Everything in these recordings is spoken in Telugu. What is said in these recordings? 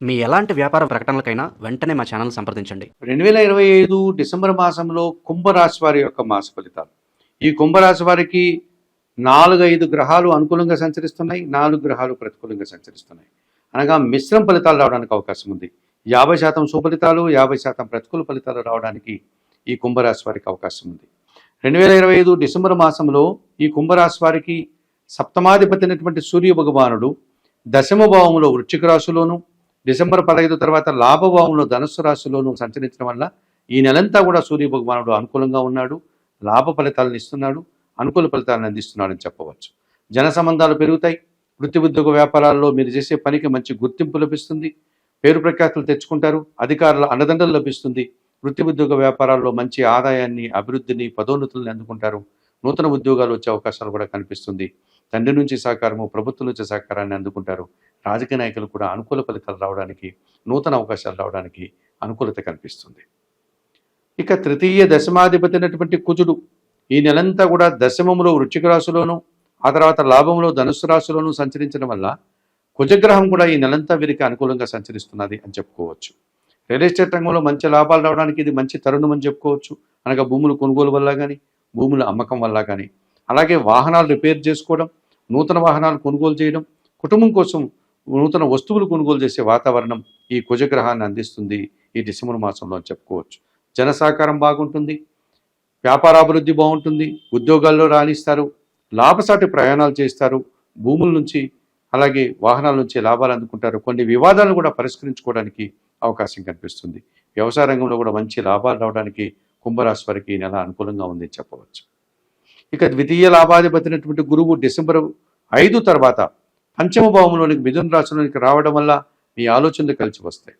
మీ ఎలాంటి వ్యాపార ప్రకటనలకైనా వెంటనే మా ఛానల్ సంప్రదించండి. 2025 డిసెంబర్ మాసంలో కుంభరాశి వారి యొక్క మాస ఫలితాలు. ఈ కుంభరాశి వారికి 4-5 గ్రహాలు అనుకూలంగా సంచరిస్తున్నాయి, 4 గ్రహాలు ప్రతికూలంగా సంచరిస్తున్నాయి. అనగా మిశ్రమ ఫలితాలు రావడానికి అవకాశం ఉంది. 50% సుఫలితాలు, 50% ప్రతికూల ఫలితాలు రావడానికి ఈ కుంభరాశి వారికి అవకాశం ఉంది. 2025 డిసెంబర్ మాసంలో ఈ కుంభరాశి వారికి సప్తమాధిపతి అయినటువంటి సూర్య భగవానుడు దశమ భావంలో వృశ్చిక రాశిలోను, డిసెంబర్ 15 తర్వాత లాభభావంలో ధనుస్సు రాశిలోను సంచరించడం వల్ల ఈ నెలంతా కూడా సూర్య భగవానుడు అనుకూలంగా ఉన్నాడు, లాభ ఫలితాలను ఇస్తున్నాడు, అనుకూల ఫలితాలను అందిస్తున్నాడని చెప్పవచ్చు. జన సంబంధాలు పెరుగుతాయి. వృత్తి ఉద్యోగ వ్యాపారాల్లో మీరు చేసే పనికి మంచి గుర్తింపు లభిస్తుంది, పేరు ప్రఖ్యాతులు తెచ్చుకుంటారు, అధికారుల అండదండలు లభిస్తుంది. వృత్తి ఉద్యోగ వ్యాపారాల్లో మంచి ఆదాయాన్ని, అభివృద్ధిని, పదోన్నతులను అందుకుంటారు. నూతన ఉద్యోగాలు వచ్చే అవకాశాలు కూడా కనిపిస్తుంది. తండ్రి నుంచి సహకారము, ప్రభుత్వం నుంచి సహకారాన్ని అందుకుంటారు. రాజకీయ నాయకులు కూడా అనుకూల ఫలితాలు రావడానికి, నూతన అవకాశాలు రావడానికి అనుకూలత కనిపిస్తుంది. ఇక తృతీయ దశమాధిపతి అయినటువంటి కుజుడు ఈ నెలంతా కూడా దశమంలో వృశ్చిక రాశిలోను, ఆ తర్వాత లాభంలో ధనుస్సు రాశిలోను సంచరించడం వల్ల కుజగ్రహం కూడా ఈ నెలంతా వీరికి అనుకూలంగా సంచరిస్తున్నది అని చెప్పుకోవచ్చు. రియల్ ఎస్టేట్ రంగంలో మంచి లాభాలు రావడానికి ఇది మంచి తరుణం అని చెప్పుకోవచ్చు. అనగా భూములు కొనుగోలు వల్ల కానీ, భూముల అమ్మకం వల్ల కానీ, అలాగే వాహనాలు రిపేర్ చేసుకోవడం, నూతన వాహనాలు కొనుగోలు చేయడం, కుటుంబం కోసం నూతన వస్తువులు కొనుగోలు చేసే వాతావరణం ఈ కుజగ్రహాన్ని అందిస్తుంది ఈ డిసెంబర్ మాసంలో అని చెప్పుకోవచ్చు. జన సహకారం బాగుంటుంది, వ్యాపారాభివృద్ధి బాగుంటుంది, ఉద్యోగాల్లో రాణిస్తారు, లాభసాటి ప్రయాణాలు చేస్తారు, భూముల నుంచి అలాగే వాహనాల నుంచి లాభాలు అందుకుంటారు. కొన్ని వివాదాలను కూడా పరిష్కరించుకోవడానికి అవకాశం కనిపిస్తుంది. వ్యవసాయ రంగంలో కూడా మంచి లాభాలు రావడానికి కుంభరాశి వారికి ఈ నెల అనుకూలంగా ఉందని చెప్పవచ్చు. ఇక ద్వితీయ లాభాధిపతి అయినటువంటి గురువు డిసెంబర్ 5 తర్వాత పంచమ భావంలోనికి మిథున రాశిలోనికి రావడం వల్ల మీ ఆలోచనలు కలిసి వస్తాయి.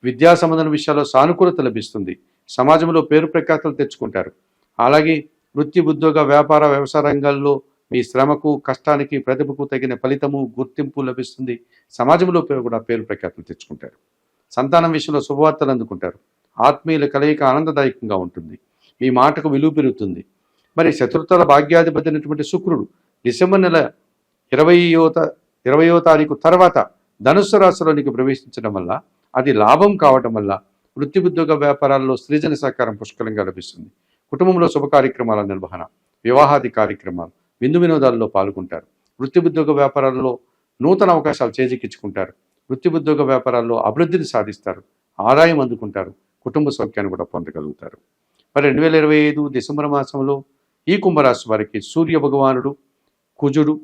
విద్యా సంబంధం విషయాల్లో సానుకూలత లభిస్తుంది. సమాజంలో పేరు ప్రఖ్యాతలు తెచ్చుకుంటారు. అలాగే వృత్తి ఉద్యోగ వ్యాపార వ్యవసాయ రంగాల్లో మీ శ్రమకు, కష్టానికి, ప్రతిభకు తగిన ఫలితము, గుర్తింపు లభిస్తుంది. సమాజంలో కూడా పేరు ప్రఖ్యాతలు తెచ్చుకుంటారు. సంతానం విషయంలో శుభవార్తలు అందుకుంటారు. ఆత్మీయుల కలయిక ఆనందదాయకంగా ఉంటుంది. మీ మాటకు విలువ పెరుగుతుంది. మరి చతుర్థ భాగ్యాధిపతి అయినటువంటి శుక్రుడు డిసెంబర్ నెల 20వ తారీఖు తర్వాత ధనుస్సు రాశిలోనికి ప్రవేశించడం వల్ల అది లాభం కావడం వల్ల వృత్తి ఉద్యోగ వ్యాపారాల్లో సృజన సహకారం పుష్కలంగా లభిస్తుంది. కుటుంబంలో శుభ కార్యక్రమాల నిర్వహణ, వివాహాది కార్యక్రమాలు, విందు వినోదాల్లో పాల్గొంటారు. వృత్తి ఉద్యోగ వ్యాపారాల్లో నూతన అవకాశాలు చేజిక్కించుకుంటారు. వృత్తి ఉద్యోగ వ్యాపారాల్లో అభివృద్ధిని సాధిస్తారు, ఆదాయం అందుకుంటారు, కుటుంబ సౌఖ్యాన్ని కూడా పొందగలుగుతారు. మరి 2025 డిసెంబర్ మాసంలో ఈ కుంభరాశి వారికి సూర్య భగవానుడు, కుజుడు,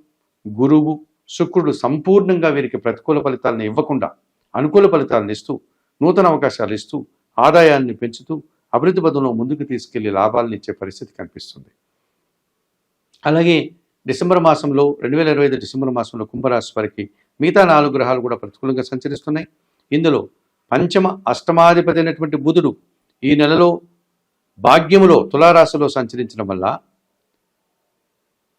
గురువు, శుక్రుడు సంపూర్ణంగా వీరికి ప్రతికూల ఫలితాలను ఇవ్వకుండా అనుకూల ఫలితాలను ఇస్తూ, నూతన అవకాశాలు ఇస్తూ, ఆదాయాన్ని పెంచుతూ, అభివృద్ధి పదంలో ముందుకు తీసుకెళ్లి లాభాలను ఇచ్చే పరిస్థితి కనిపిస్తుంది. అలాగే డిసెంబర్ మాసంలో 2025 డిసెంబర్ మాసంలో కుంభరాశి వారికి మిగతా 4 గ్రహాలు కూడా ప్రతికూలంగా సంచరిస్తున్నాయి. ఇందులో పంచమ అష్టమాధిపతి అయినటువంటి బుధుడు ఈ నెలలో భాగ్యములో తులారాశిలో సంచరించడం వల్ల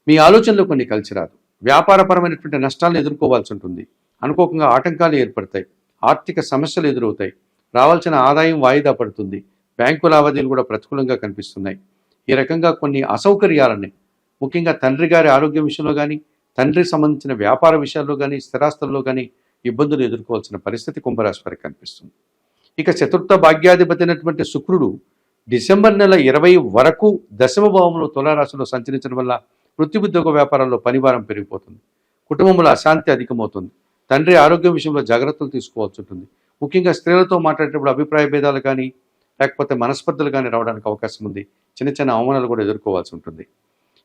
మీ ఆలోచనలు కొన్ని కలిసి రాదు. వ్యాపారపరమైనటువంటి నష్టాలను ఎదుర్కోవాల్సి ఉంటుంది. అనుకోకుండా ఆటంకాలు ఏర్పడతాయి, ఆర్థిక సమస్యలు ఎదురవుతాయి, రావాల్సిన ఆదాయం వాయిదా పడుతుంది, బ్యాంకు లావాదేవీలు కూడా ప్రతికూలంగా కనిపిస్తున్నాయి. ఈ రకంగా కొన్ని అసౌకర్యాలని, ముఖ్యంగా తండ్రి గారి ఆరోగ్యం విషయంలో కానీ, తండ్రికి సంబంధించిన వ్యాపార విషయాల్లో కానీ, స్థిరాస్తుల్లో కానీ ఇబ్బందులు ఎదుర్కోవాల్సిన పరిస్థితి కుంభరాశి వారికి కనిపిస్తుంది. ఇక చతుర్థ భాగ్యాధిపతి అయినటువంటి శుక్రుడు డిసెంబర్ నెల 20 వరకు దశమ భావంలో తులారాశిలో సంచరించడం వల్ల వృత్తి ఉద్యోగ వ్యాపారాల్లో పనిభారం పెరిగిపోతుంది. కుటుంబంలో అశాంతి అధికమవుతుంది. తండ్రి ఆరోగ్యం విషయంలో జాగ్రత్తలు తీసుకోవాల్సి ఉంటుంది. ముఖ్యంగా స్త్రీలతో మాట్లాడేటప్పుడు అభిప్రాయ భేదాలు కానీ, లేకపోతే మనస్పర్ధలు కానీ రావడానికి అవకాశం ఉంది. చిన్న చిన్న అవమానాలు కూడా ఎదుర్కోవాల్సి ఉంటుంది.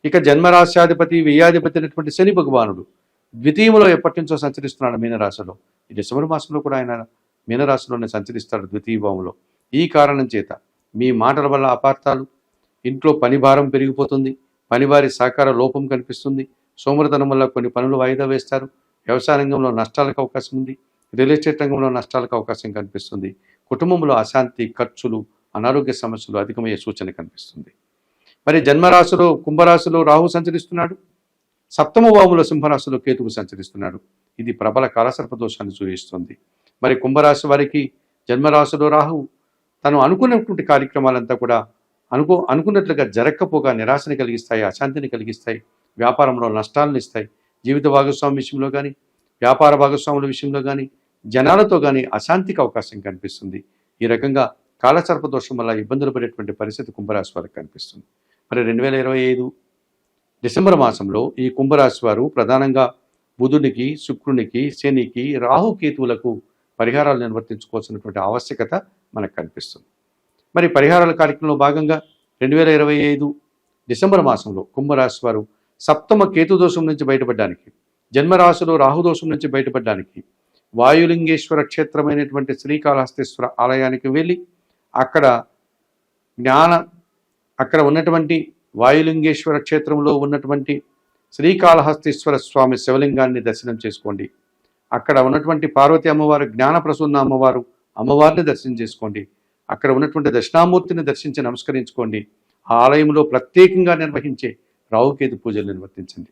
ఇక జన్మరాశ్యాధిపతి, వ్యయాధిపతి అయినటువంటి శని భగవానుడు ద్వితీయంలో ఎప్పటి నుంచో సంచరిస్తున్నాడు మీనరాశిలో. ఈ డిసెంబర్ మాసంలో కూడా ఆయన మీనరాశిలోనే సంచరిస్తాడు ద్వితీయ భావంలో. ఈ కారణం చేత మీ మాటల వల్ల అపార్థాలు, ఇంట్లో పని భారం పెరిగిపోతుంది, పనివారి సహకార లోపం కనిపిస్తుంది, సోమరితనం వల్ల కొన్ని పనులు వాయిదా వేస్తారు, వ్యవసాయ రంగంలో నష్టాలకు అవకాశం ఉంది, రియల్ ఎస్టేట్ రంగంలో నష్టాలకు అవకాశం కనిపిస్తుంది, కుటుంబంలో అశాంతి, ఖర్చులు, అనారోగ్య సమస్యలు అధికమయ్యే సూచన కనిపిస్తుంది. మరి జన్మరాశిలో కుంభరాశిలో రాహు సంచరిస్తున్నాడు, సప్తమ భావంలో సింహరాశిలో కేతువు సంచరిస్తున్నాడు. ఇది ప్రబల కాలసర్ప దోషాన్ని సూచిస్తుంది. మరి కుంభరాశి వారికి జన్మరాశిలో రాహు తను అనుకున్నటువంటి కార్యక్రమాలంతా కూడా అనుకున్నట్లుగా జరగకపోగా నిరాశని కలిగిస్తాయి, అశాంతిని కలిగిస్తాయి, వ్యాపారంలో నష్టాలను ఇస్తాయి. జీవిత భాగస్వామి విషయంలో కానీ, వ్యాపార భాగస్వాముల విషయంలో కానీ, జనాలతో కానీ అశాంతికి అవకాశం కనిపిస్తుంది. ఈ రకంగా కాలసర్ప దోషం వల్ల ఇబ్బందులు పడేటువంటి పరిస్థితి కుంభరాశి వారికి కనిపిస్తుంది. మరి 2025 డిసెంబర్ మాసంలో ఈ కుంభరాశి వారు ప్రధానంగా బుధునికి, శుక్రునికి, శనికి, రాహుకేతువులకు పరిహారాలు నిర్వర్తించుకోవాల్సినటువంటి ఆవశ్యకత మనకు కనిపిస్తుంది. మరి పరిహారాల కార్యక్రమంలో భాగంగా 2025 డిసెంబర్ మాసంలో కుంభరాశి వారు సప్తమ కేతు దోషం నుంచి బయటపడడానికి, జన్మరాశిలో రాహుదోషం నుంచి బయటపడడానికి వాయులింగేశ్వర క్షేత్రమైనటువంటి శ్రీకాళహస్తీశ్వర ఆలయానికి వెళ్ళి అక్కడ ఉన్నటువంటి వాయులింగేశ్వర క్షేత్రంలో ఉన్నటువంటి శ్రీకాళహస్తీశ్వర స్వామి శివలింగాన్ని దర్శనం చేసుకోండి. అక్కడ ఉన్నటువంటి పార్వతీ అమ్మవారు, జ్ఞానప్రసూన్న అమ్మవారిని దర్శనం చేసుకోండి. అక్కడ ఉన్నటువంటి దక్షిణామూర్తిని దర్శించి నమస్కరించుకోండి. ఆ ఆలయంలో ప్రత్యేకంగా నిర్వహించే రాహుకేతు పూజలు నిర్వర్తించండి.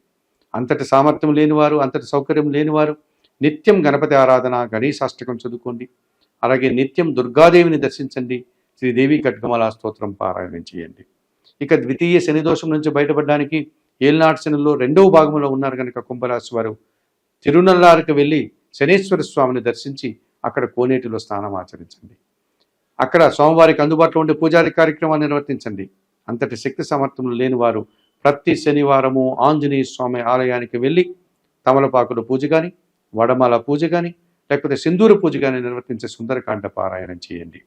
అంతటి సామర్థ్యం లేనివారు, అంతటి సౌకర్యం లేనివారు నిత్యం గణపతి ఆరాధన, గణేశాష్టకం చదువుకోండి. అలాగే నిత్యం దుర్గాదేవిని దర్శించండి. శ్రీదేవి ఖడ్గమాల స్తోత్రం పారాయణం చేయండి. ఇక ద్వితీయ శని దోషం నుంచి బయటపడడానికి ఏలినాటి శనిలో 2వ భాగంలో ఉన్నారు కనుక కుంభరాశి వారు తిరునల్లారికి వెళ్ళి శనేశ్వర స్వామిని దర్శించి అక్కడ కోనేటిలో స్నానం ఆచరించండి. అక్కడ స్వామివారికి అందుబాటులో ఉండే పూజాది కార్యక్రమాలు నిర్వర్తించండి. అంతటి శక్తి సామర్థ్యం లేని వారు ప్రతి శనివారము ఆంజనేయ స్వామి ఆలయానికి వెళ్ళి తమలపాకుల పూజ కానీ, వడమాల పూజ కానీ, లేకపోతే సింధూర పూజ కానీ నిర్వర్తించే సుందరకాండ పారాయణం చేయండి.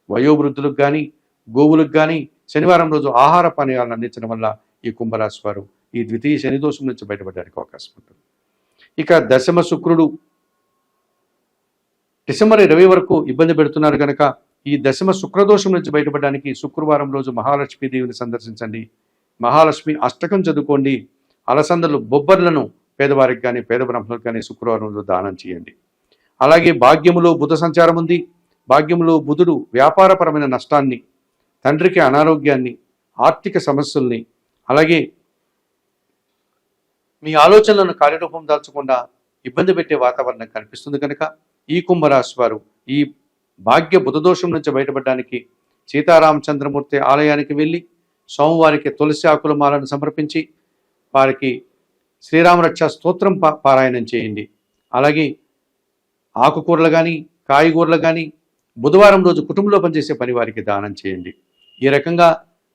వయోవృద్ధులకు కానీ, గోవులకు కానీ శనివారం రోజు ఆహార పానీయాలను అందించడం వల్ల ఈ కుంభరాశి వారు ఈ ద్వితీయ శని దోషం నుంచి బయటపడడానికి అవకాశం ఉంటుంది. ఇక దశమ శుక్రుడు డిసెంబర్ 20 వరకు ఇబ్బంది పెడుతున్నారు కనుక ఈ దశమ శుక్రదోషం నుంచి బయటపడడానికి శుక్రవారం రోజు మహాలక్ష్మీదేవిని సందర్శించండి. మహాలక్ష్మి అష్టకం చదువుకోండి. అలసందలు, బొబ్బర్లను పేదవారికి కానీ, పేద బ్రాహ్మణులకు కానీ శుక్రవారం రోజు దానం చేయండి. అలాగే భాగ్యములో బుధ సంచారం ఉంది. భాగ్యములో బుధుడు వ్యాపారపరమైన నష్టాన్ని, తండ్రికి అనారోగ్యాన్ని, ఆర్థిక సమస్యల్ని, అలాగే మీ ఆలోచనలను కార్యరూపం దాల్చకుండా ఇబ్బంది పెట్టే వాతావరణం కనిపిస్తుంది కనుక ఈ కుంభరాశి వారు ఈ భాగ్య బుధదోషం నుంచి బయటపడడానికి సీతారామచంద్రమూర్తి ఆలయానికి వెళ్ళి సోమవారికి తులసి ఆకుల మాలను సమర్పించి వారికి శ్రీరామరక్ష స్తోత్రం పారాయణం చేయండి. అలాగే ఆకుకూరలు కానీ, కాయగూరలు కానీ బుధవారం రోజు కుటుంబంలో పనిచేసే పని వారికి దానం చేయండి. ఈ రకంగా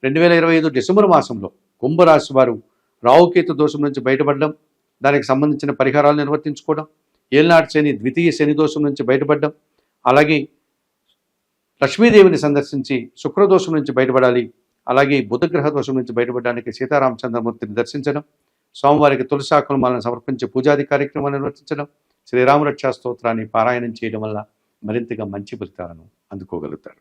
2025 డిసెంబర్ మాసంలో కుంభరాశి వారు రాహుకేతు దోషం నుంచి బయటపడడం, దానికి సంబంధించిన పరిహారాలు నిర్వర్తించుకోవడం, ఏలినాటి శని ద్వితీయ శని దోషం నుంచి బయటపడడం, అలాగే లక్ష్మీదేవిని సందర్శించి శుక్రదోషం నుంచి బయటపడాలి. అలాగే బుధగ్రహ దోషం నుంచి బయటపడడానికి సీతారామచంద్రమూర్తిని దర్శించడం, సోమవారికి తులసాకుల మాలను సమర్పించి పూజాది కార్యక్రమాలు నిర్వర్తించడం, శ్రీరామరక్షా స్తోత్రాన్ని పారాయణం చేయడం వల్ల మరింతగా మంచి ఫలితాలను అందుకోగలుగుతారు.